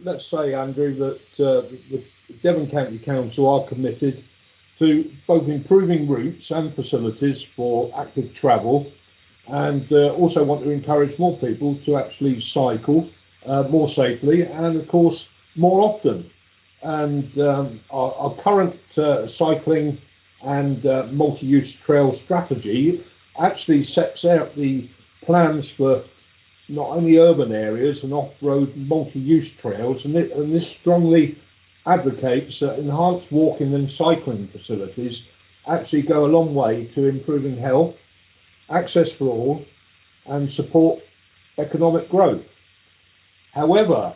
let's say, Andrew, that the Devon County Council are committed to both improving routes and facilities for active travel, and also want to encourage more people to actually cycle more safely and, of course, more often. And our current cycling and multi-use trail strategy actually sets out the plans for not only urban areas and off-road multi-use trails, and this strongly advocates that enhanced walking and cycling facilities actually go a long way to improving health, access for all, and support economic growth. However,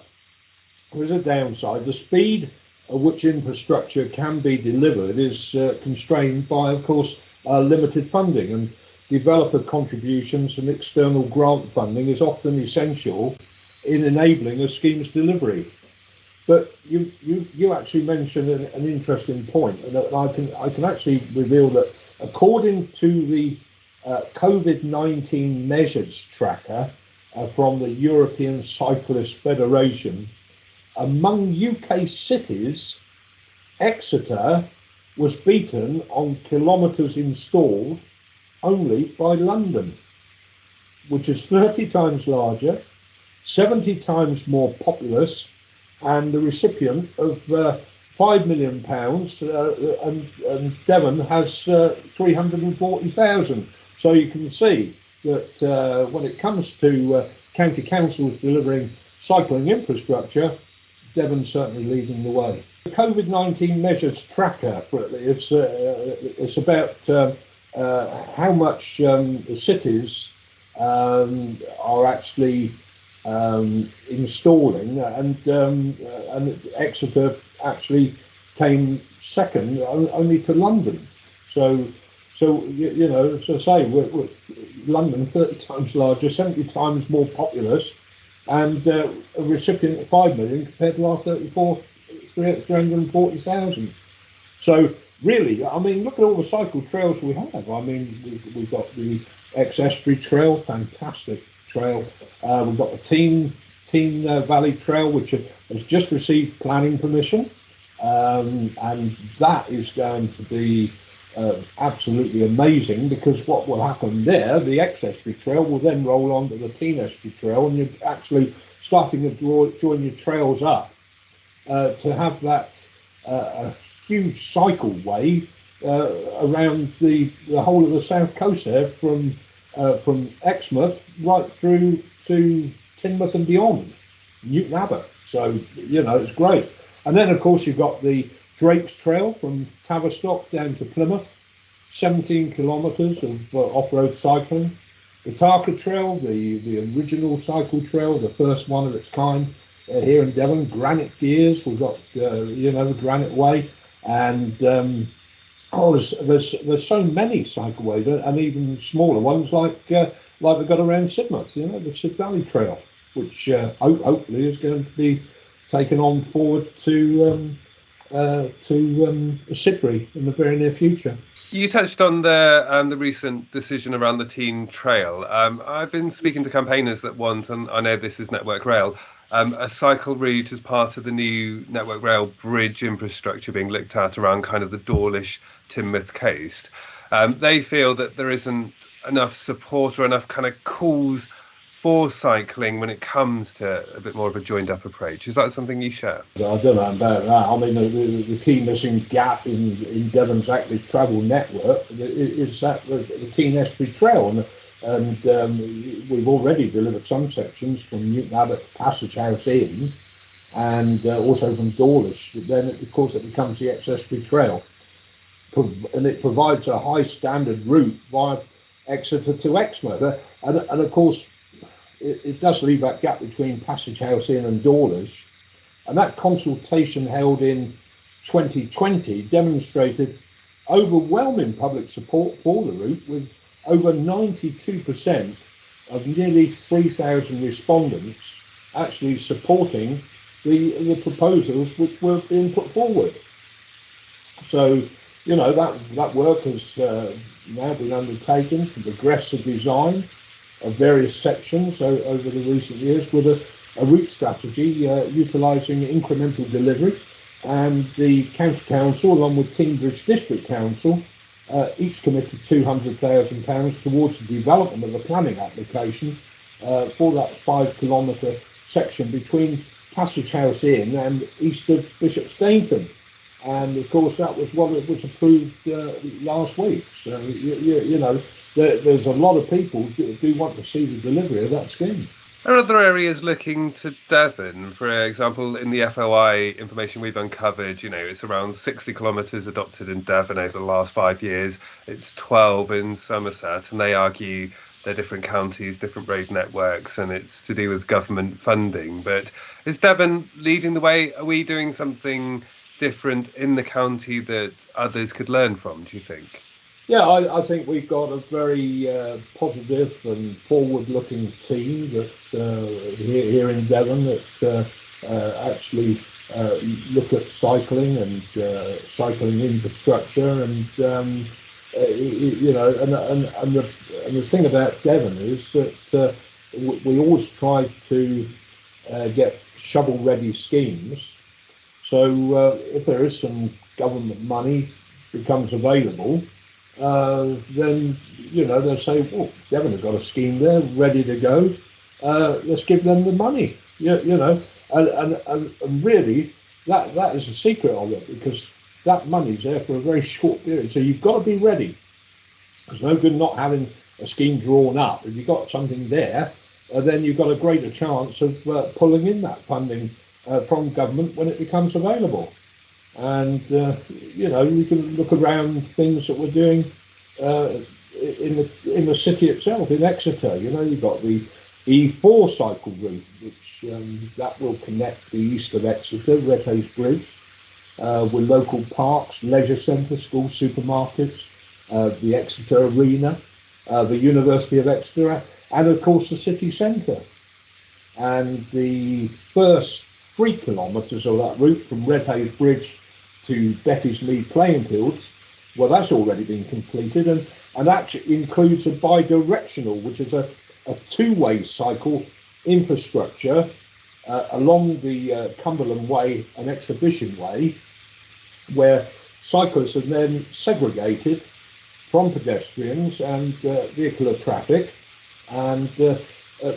there is a downside. The speed at which infrastructure can be delivered is constrained by, of course, limited funding, and developer contributions and external grant funding is often essential in enabling a scheme's delivery. But you actually mentioned an interesting point, and I can actually reveal that according to the COVID-19 measures tracker from the European Cyclist Federation, among UK cities, Exeter was beaten on kilometres installed only by London, which is 30 times larger, 70 times more populous, and the recipient of £5 million, and Devon has 340,000. So you can see that when it comes to county councils delivering cycling infrastructure, Devon's certainly leading the way. The COVID-19 measures tracker, it's about how much the cities are actually installing, and Exeter actually came second only to London. So you know, as I say, we're London 30 times larger, 70 times more populous, and a recipient of 5 million compared to our 340,000. So really, I mean, look at all the cycle trails we have. I mean, we've got the Ex-Estuary Trail, fantastic trail. We've got the Team Valley Trail, which has just received planning permission, and that is going to be absolutely amazing, because what will happen there, the Ex-Estuary Trail will then roll on to the Team Estuary Trail, and you're actually starting to join your trails up to have that a huge cycleway around the whole of the south coast there, from Exmouth right through to Teignmouth and beyond, Newton Abbot. So, you know, it's great. And then, of course, you've got the Drake's Trail from Tavistock down to Plymouth, 17 kilometres of off-road cycling. The Tarka Trail, the original cycle trail, the first one of its kind here in Devon. Granite Gears, we've got the Granite Way, and there's so many cycleways, and even smaller ones like we've got around Sidmouth, the Sid Valley Trail, which hopefully is going to be taken on forward to Sidbury in the very near future. You touched on the recent decision around the Teen Trail. I've been speaking to campaigners that want, and I know this is Network Rail, a cycle route as part of the new Network Rail bridge infrastructure being looked at around kind of the Dawlish Teignmouth coast. They feel that there isn't enough support or enough kind of calls for cycling when it comes to a bit more of a joined up approach. Is that something you share? I don't know about that. I mean, the key missing gap in Devon's active travel network is that the Team Estuary Trail, and we've already delivered some sections from Newton Abbot to Passage House Inn, and also from Dawlish. Then, of course, it becomes the Ex-Estuary Trail, and it provides a high standard route via Exeter to Exmouth, and of course it does leave that gap between Passage House Inn and Dawlish. And that consultation held in 2020 demonstrated overwhelming public support for the route, with over 92% of nearly 3,000 respondents actually supporting the proposals which were being put forward. So, that work has now been undertaken to progress the design of various sections over the recent years, with a route strategy utilising incremental delivery, and the County Council, along with Teignbridge District Council, each committed £200,000 towards the development of a planning application for that 5-kilometre section between Passage House Inn and east of Bishop Stainton. And of course, that was what was approved last week. So, you know, there's a lot of people who do want to see the delivery of that scheme. Are other areas looking to Devon? For example, in the FOI information we've uncovered, you know, it's around 60 kilometres adopted in Devon over the last 5 years. It's 12 in Somerset, and they argue they're different counties, different road networks, and it's to do with government funding. But is Devon leading the way? Are we doing something different in the county that others could learn from, do you think? Yeah, I think we've got a very positive and forward-looking team that here in Devon that actually look at cycling and cycling infrastructure, and you know, and the thing about Devon is that we always try to get shovel-ready schemes. So if there is some government money becomes available, then, you know, they'll say, well, Devon have got a scheme there ready to go. Let's give them the money, you know. And really, that is the secret of it, because that money's there for a very short period. So you've got to be ready. There's no good not having a scheme drawn up. If you've got something there, then you've got a greater chance of pulling in that funding from government when it becomes available. And, you know, you can look around things that we're doing in the city itself, in Exeter. You know, you've got the E4 cycle route, which that will connect the east of Exeter, Redhays Bridge, with local parks, leisure centres, schools, supermarkets, the Exeter Arena, the University of Exeter, and of course the city centre. And the first 3 kilometres of that route from Redhays Bridge to Betty's Mead playing fields, well, that's already been completed, and actually includes a bi-directional, which is a two-way cycle infrastructure along the Cumberland Way and Exhibition Way, where cyclists are then segregated from pedestrians and vehicular traffic, and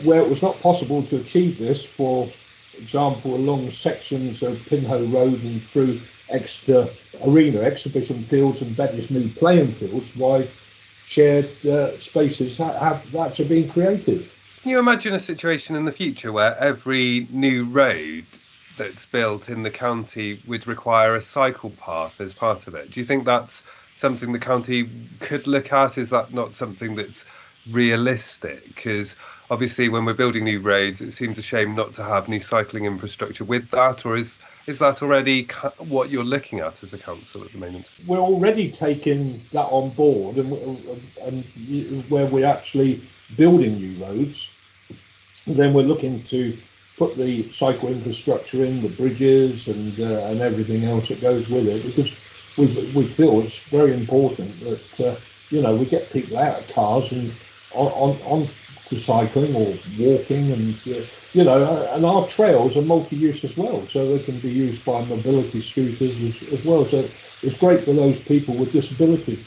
where it was not possible to achieve this, for example, along sections of Pinhoe Road and through Exeter Arena, Exhibition Fields and Betty's Mead playing fields, why shared spaces have been created. Can you imagine a situation in the future where every new road that's built in the county would require a cycle path as part of it? Do you think that's something the county could look at? Is that not something that's realistic? Because obviously when we're building new roads, it seems a shame not to have new cycling infrastructure with that, or is that already what you're looking at as a council at the moment? We're already taking that on board, and where we're actually building new roads, then we're looking to put the cycle infrastructure in, the bridges and everything else that goes with it, because we feel it's very important that you know, we get people out of cars and on to cycling or walking, and you know, and our trails are multi-use as well, so they can be used by mobility scooters as well. So it's great for those people with disabilities.